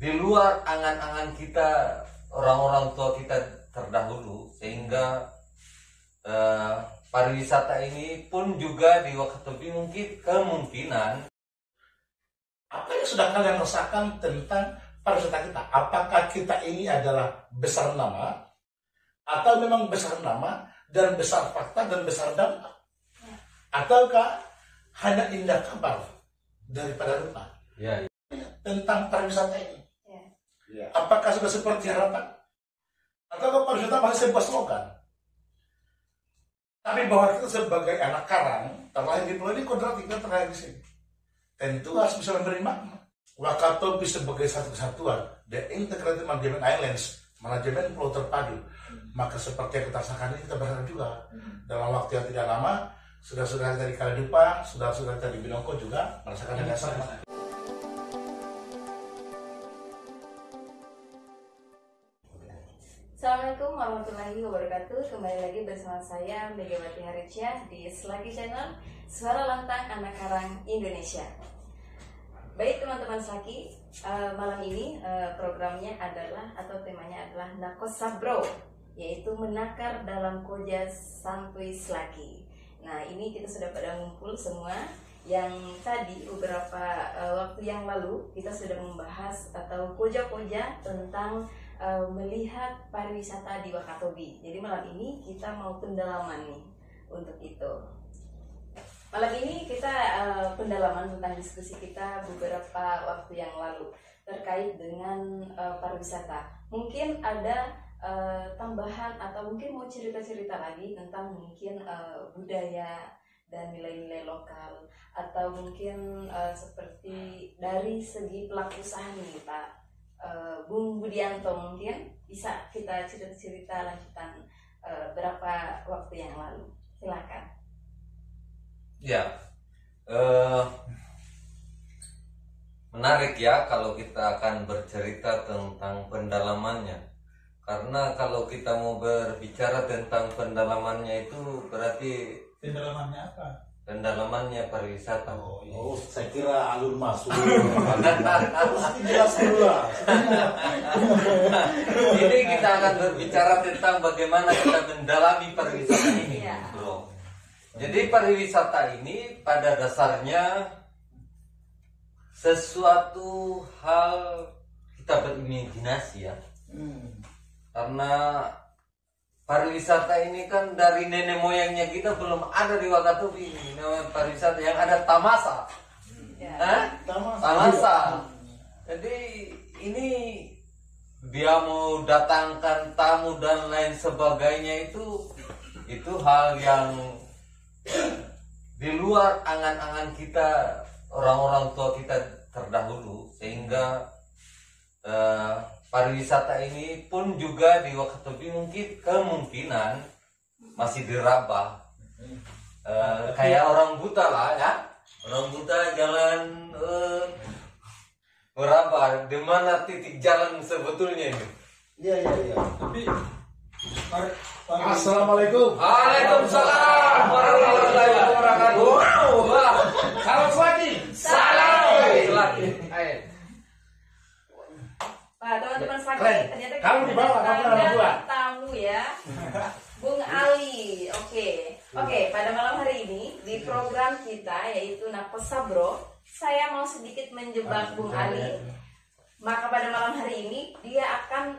di luar angan-angan kita, orang-orang tua kita terdahulu, sehingga pariwisata ini pun juga di Wakatobi mungkin kemungkinan. Apa yang sudah kalian rasakan tentang pariwisata kita? Apakah kita ini adalah besar nama, atau memang besar nama dan besar fakta dan besar dampak? Ataukah hanya indah kabar daripada rupa? Ya. Tentang pariwisata ini. Ya. Apakah sudah seperti harapan? Atau pariwisata masih sebuah slogan? Tapi bahwa kita sebagai anak karang, terlahir di Pulau ini, kodrat kita terlahir di sini, tentu harus bisa memberi makna. Wakatobi sebagai satu kesatuan, the Integrated Management Islands, manajemen pulau terpadu. Maka seperti yang kita rasakan ini, kita berharap juga dalam waktu yang tidak lama, saudara-saudara kita di Kaladupa, saudara-saudara kita di Binongko juga merasakan yang sama. Assalamualaikum warahmatullahi wabarakatuh. Kembali lagi bersama saya Megawati Haritsyah di Selaki Channel, Suara Lantang Anak Karang Indonesia. Baik teman-teman Selaki, malam ini programnya adalah atau temanya adalah Nakosabro, yaitu menakar dalam koja santuy Selaki. Nah, ini kita sudah pada ngumpul semua. Yang tadi beberapa waktu yang lalu kita sudah membahas atau koja-koja tentang melihat pariwisata di Wakatobi. Jadi malam ini kita mau pendalaman nih untuk itu. Malam ini kita pendalaman tentang diskusi kita beberapa waktu yang lalu terkait dengan pariwisata. Mungkin ada tambahan atau mungkin mau cerita-cerita lagi tentang mungkin budaya dan nilai-nilai lokal, atau mungkin seperti dari segi pelaku usaha nih Pak Bung Budianto, mungkin bisa kita cerita-cerita lanjutan berapa waktu yang lalu. Silakan. Ya, menarik ya kalau kita akan bercerita tentang pendalamannya. Karena kalau kita mau berbicara tentang pendalamannya itu berarti Pendalamannya apa? pendalamannya pariwisata. Oh, saya kira alur masuk. Harus jelas dulu lah. Ini kita akan berbicara tentang bagaimana kita mendalami pariwisata ini, bro. Jadi pariwisata ini pada dasarnya sesuatu hal kita berimajinasi ya. Karena pariwisata ini kan dari nenek moyangnya kita belum ada di Wakatobi ini. Namanya pariwisata yang ada tamasa. Tamasa. Jadi ini dia mau datangkan tamu dan lain sebagainya itu hal yang di luar angan-angan kita, orang-orang tua kita terdahulu, sehingga pariwisata ini pun juga di Wakatobi mungkin kemungkinan masih diraba. Kayak orang buta lah ya, orang buta jalan meraba di mana titik jalan sebetulnya ini. Iya. Tapi Assalamualaikum. Waalaikumsalam warahmatullahi wabarakatuh. Wah, Salam Selaki. Selaki. Pak, teman-teman Selaki, Keren. ternyata Kamu di bawah, kamu ada orang tua. tamu ya, Bung Ali. Oke, pada malam hari ini di program kita yaitu Nakosabro, saya mau sedikit menjebak Bung Ali. Maka pada malam hari ini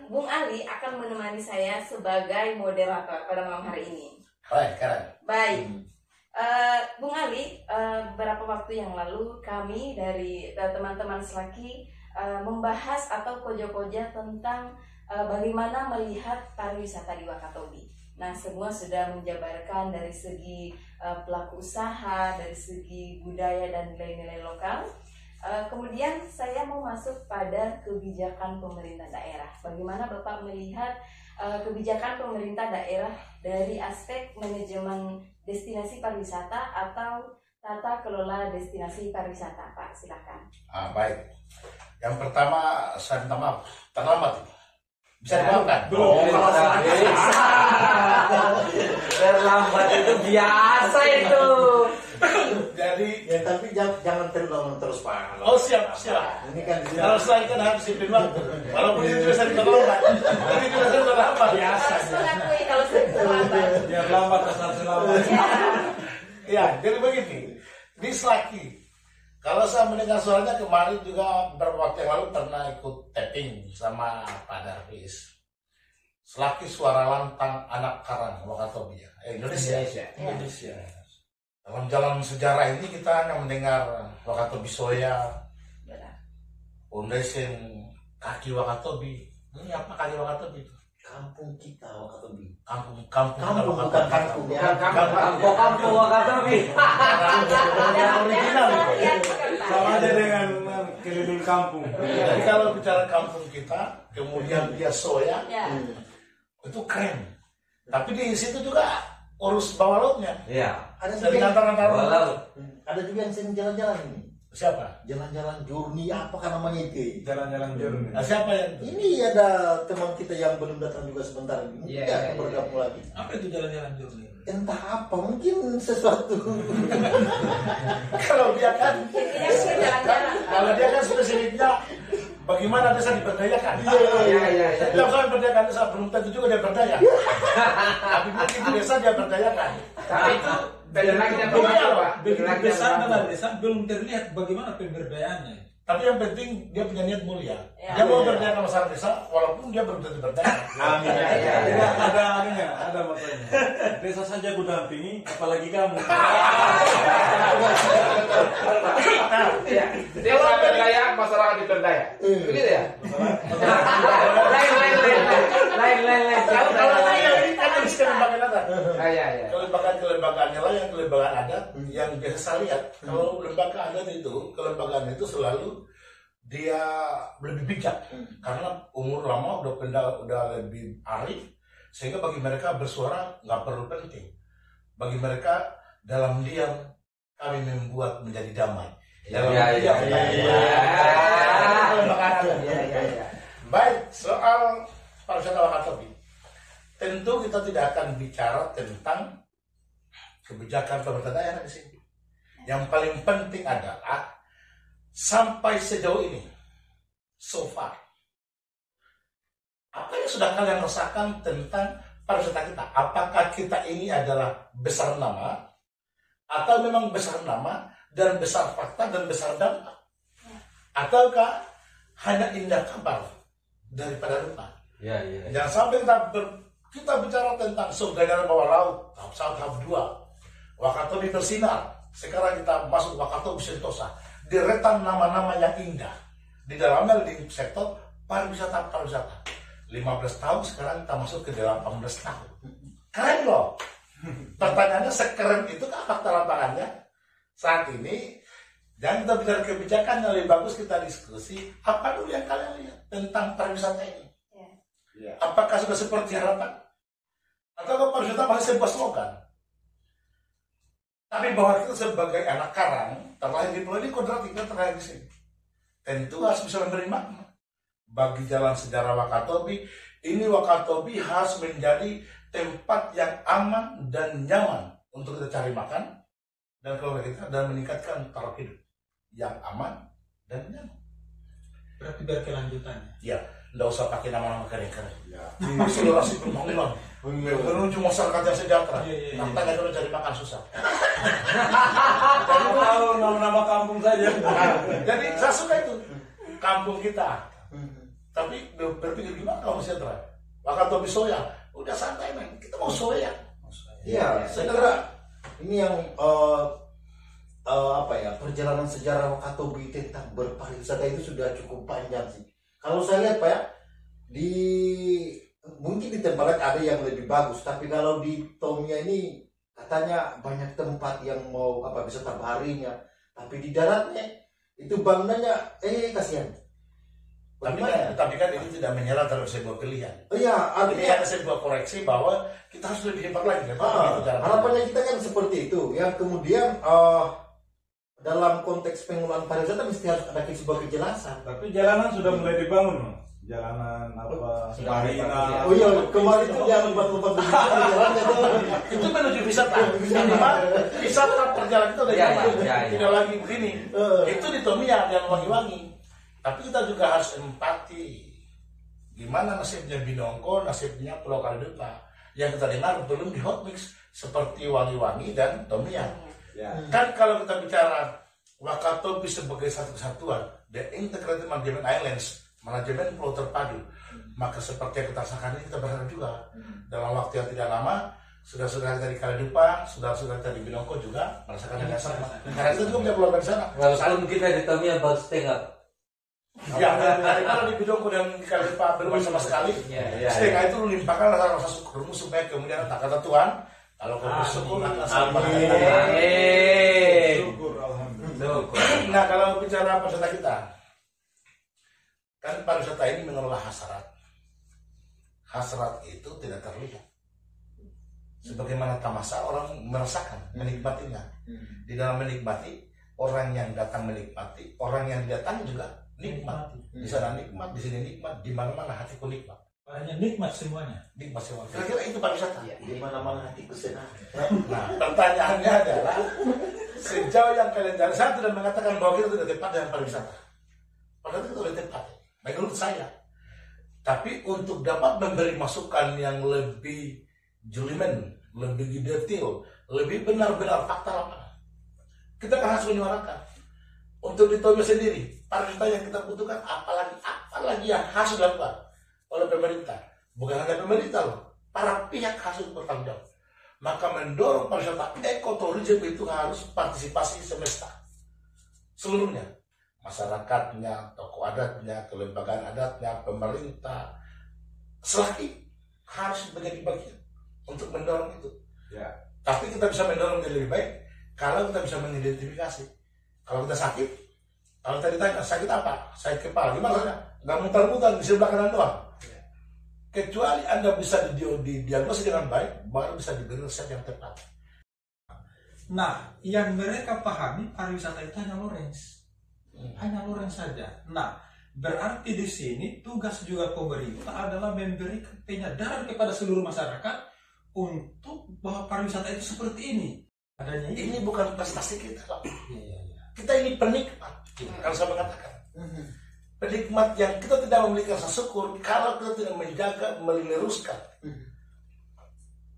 Bung Ali akan menemani saya sebagai moderator pada malam hari ini. Keren. Baik, Bung Ali, beberapa waktu yang lalu kami dari teman-teman Selaki membahas atau koja-koja tentang bagaimana melihat pariwisata di Wakatobi. Nah, semua sudah menjabarkan dari segi pelaku usaha, dari segi budaya dan nilai-nilai lokal. Kemudian saya mau masuk pada kebijakan pemerintah daerah. Bagaimana Bapak melihat kebijakan pemerintah daerah dari aspek manajemen destinasi pariwisata atau tata kelola destinasi pariwisata, Pak? Silakan. Baik. Yang pertama, saya minta maaf, terlambat. Bisa dimaafkan? Belum. Terlambat itu biasa itu. Jadi Jadi Ya tapi jangan terulang terus Pak. oh siap. Ini kan Kalau selain kan harus disiplin waktu. Walaupun itu bisa diperlambat. Tapi itu bisa terlambat. biasa. Harus mengakui kalau saya terlambat. Biar lambat asal selamat. Ya, jadi begini. Di Selaki, kalau saya mendengar suaranya kemarin juga beberapa waktu yang lalu pernah ikut tapping sama Pak Darwis. Selaki suara lantang anak karang Wakatobi Indonesia. Indonesia. Dalam jalan sejarah ini kita hanya mendengar Wakatobi Soya, Foundation kaki Wakatobi. Ini apa kaki Wakatobi itu? Kampung kita Wakatobi. Kampung Bukan kampung ya. Kampung Wakatobi. Yang original itu. Sama aja dengan keliling kampung. Jadi kalau bicara kampung kita, kemudian dia soya, Ya. itu keren. Tapi di situ juga urus bawah lautnya. Iya. Ada Dari juga, antara Walau ada juga yang sering jalan-jalan ini. siapa? Jalan-jalan journey apakah namanya itu? Jalan-jalan journey. Nah, siapa yang Ini ada teman kita yang belum datang juga sebentar ini. Iya, Mungkin iya, akan bergabung lagi. Apa itu jalan-jalan journey? Entah apa, mungkin sesuatu. kalau dia kan Intinya sih jalan-jalan. kalau dia kan spesifiknya bagaimana desa diberdayakan. Iya. Setiap saya berdayakan desa belum tentu juga dia berdaya. Tapi mungkin di desa dia berdayakan. Tapi itu beda lagi dengan Iya, Pak. Beda Begitu lagi besar dengan dalam desa belum terlihat bagaimana pemberdayaannya. Tapi yang penting dia punya niat mulia. Ya. Dia mau berdayakan masyarakat desa walaupun dia belum tentu berdaya. Amin. Iya. Tidak ada ininya, ada maksudnya. Desa saja ku dampingi, apalagi kamu. Iya. Desa berdaya, masyarakat diberdaya. Begitu ya? Lain. Kalau ini kan harus kelembagaan adat. Iya. Kelembagaannya lah yang kelembagaan adat yang biasa saya lihat. Kalau lembaga adat itu kelembagaan itu selalu dia lebih bijak karena umur lama udah lebih arif sehingga bagi mereka bersuara nggak perlu penting. Bagi mereka dalam diam kami membuat menjadi damai. Dalam diam. Kelembagaan adat. Iya. Baik, soal pariwisata Wakatobi. Tentu kita tidak akan bicara tentang kebijakan pemerintah daerah di sini. Yang paling penting adalah sampai sejauh ini, so far, apa yang sudah kalian rasakan tentang pariwisata kita? Apakah kita ini adalah besar nama, atau memang besar nama dan besar fakta dan besar dampak? Ataukah hanya indah kabar daripada rupa? Iya. Jangan sampai kita bicara tentang surga dalam bawah laut, tahap 2, Wakatobi bersinar. Sekarang kita masuk Wakatobi Sentosa, deretan nama-nama yang indah. Di dalamnya di sektor pariwisata. 15 tahun sekarang kita masuk ke 18 tahun. Keren loh. Pertanyaannya sekeren itu kan fakta lapangannya saat ini. Dan kita bicara kebijakan yang lebih bagus kita diskusi apa dulu yang kalian lihat tentang pariwisata ini. Apakah sudah seperti harapan? Atau pariwisata masih sebuah slogan? Tapi bahwa kita sebagai anak karang terlahir di pulau ini kodratik dan terlahir di sini, tentu harus bisa memberi makna bagi jalan sejarah Wakatobi. Ini Wakatobi harus menjadi tempat yang aman dan nyaman untuk kita cari makan dan keluarga kita dan meningkatkan taraf hidup yang aman dan nyaman. Berarti berkelanjutannya. Ya, nggak usah pakai nama-nama keren-keren. Akselerasi pembangunan, menuju masyarakat yang sejahtera. Iya. Nanti kalau cari makan susah. Kamu tahu nama-nama kampung saja. Jadi saya suka itu kampung kita. Tapi berpikir gimana kalau sejahtera? Wakatobi soya, udah santai men. Kita mau soya. Iya, saya kira ini yang apa ya, perjalanan sejarah Wakatobi tentang berpariwisata itu sudah cukup panjang sih. Kalau saya lihat Pak ya, mungkin di tempat lain ada yang lebih bagus, tapi kalau di Tomia ini katanya banyak tempat yang mau bisa tabarinya, tapi di daratnya itu bangunannya kasihan. Tapi kan ini tidak menyerah terhadap sebuah pilihan. Iya, Ini ada sebuah koreksi bahwa kita harus lebih hebat lagi. Harapannya kita kan seperti itu. Yang kemudian dalam konteks pengelolaan pariwisata mesti harus ada sebuah kejelasan. Tapi jalanan sudah mulai dibangun. jalanan apa Sudah marina. Oh iya, kemarin itu yang lompat-lompat di jalannya tuh. Itu menuju wisata. Minimal wisata perjalanan itu udah Iya, nyaman. iya, iya. Tidak lagi begini. Itu di Tomia yang wangi-wangi. Tapi kita juga harus empati. Gimana nasibnya Binongko, nasibnya Pulau Kalidupa yang kita dengar belum di hotmix seperti Wangi-Wangi dan Tomia. Ya. Kan kalau kita bicara Wakatobi sebagai satu kesatuan, the integrated management islands, manajemen pulau terpadu, maka seperti yang kita rasakan ini kita berharap juga dalam waktu yang tidak lama saudara-saudara dari Kalidupa, saudara-saudara dari Binongko juga merasakan hal yang sama. Karena itu juga punya keluarga di sana. Walaupun kita di Tamiya baru setengah. Ya, kalau di Binongko dan di Kalidupa bermain sama sekali, setengah itu lu limpahkan rasa syukurmu supaya kemudian tak kata Tuhan, kalau kau bersyukur akan selamat. Syukur alhamdulillah. Nah, kalau bicara pariwisata kita, kan pariwisata ini mengelola hasrat. Hasrat itu tidak terlihat. Sebagaimana tamasa orang merasakan, menikmatinya. Di dalam menikmati, orang yang datang menikmati, orang yang didatangi juga nikmat. Di sana nikmat, di sini nikmat, di mana-mana hatiku nikmat. Hanya nikmat semuanya. Nikmat semua. Kira-kira itu pariwisata. Di mana-mana hatiku senang. Nah, pertanyaannya adalah sejauh yang kalian jalan, saya tidak mengatakan bahwa kita tidak tepat dengan pariwisata. Padahal itu sudah tepat, menurut saya. Tapi untuk dapat memberi masukan yang lebih jelimen, lebih detail, lebih benar-benar fakta lapangan, kita kan harus menyuarakan. Untuk di Tomia sendiri, pariwisata yang kita butuhkan apalagi yang harus dilakukan oleh pemerintah. Bukan hanya pemerintah loh, para pihak harus bertanggung jawab. Maka mendorong pariwisata ekoturism itu harus partisipasi semesta seluruhnya, masyarakatnya, tokoh adatnya, kelembagaan adatnya, pemerintah, selagi harus menjadi bagian untuk mendorong itu. Ya. Tapi kita bisa mendorong menjadi lebih baik kalau kita bisa mengidentifikasi. Kalau kita sakit, kalau tadi ditanya sakit apa? Sakit kepala, gimana? Nggak mutar-mutar di sebelah kanan doang. Kecuali Anda bisa didiagnosis dengan baik, baru bisa diberi resep yang tepat. Nah, yang mereka pahami pariwisata itu hanya Lawrence. Hanya Lawrence saja. Nah, berarti di sini tugas juga pemerintah adalah memberikan penyadaran kepada seluruh masyarakat untuk bahwa pariwisata itu seperti ini. Adanya Ini bukan prestasi kita, Pak. Iya. Kita ini penikmat, kalau saya mengatakan. Penikmat yang kita tidak memiliki rasa syukur kalau kita tidak menjaga, meneruskan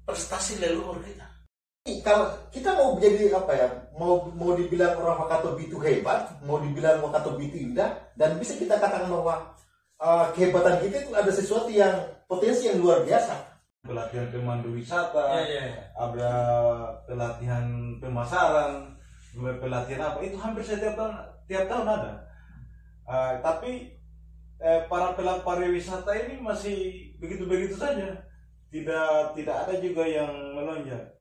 prestasi leluhur kita. Kalau kita mau jadi apa ya, mau dibilang orang Wakatobi itu hebat, mau dibilang Wakatobi itu indah, dan bisa kita katakan bahwa kehebatan kita itu ada sesuatu yang potensi yang luar biasa. Pelatihan pemandu wisata, ada pelatihan pemasaran, pelatihan apa itu hampir setiap tahun ada. Tapi para pelaku pariwisata ini masih begitu-begitu saja, tidak ada juga yang melonjak.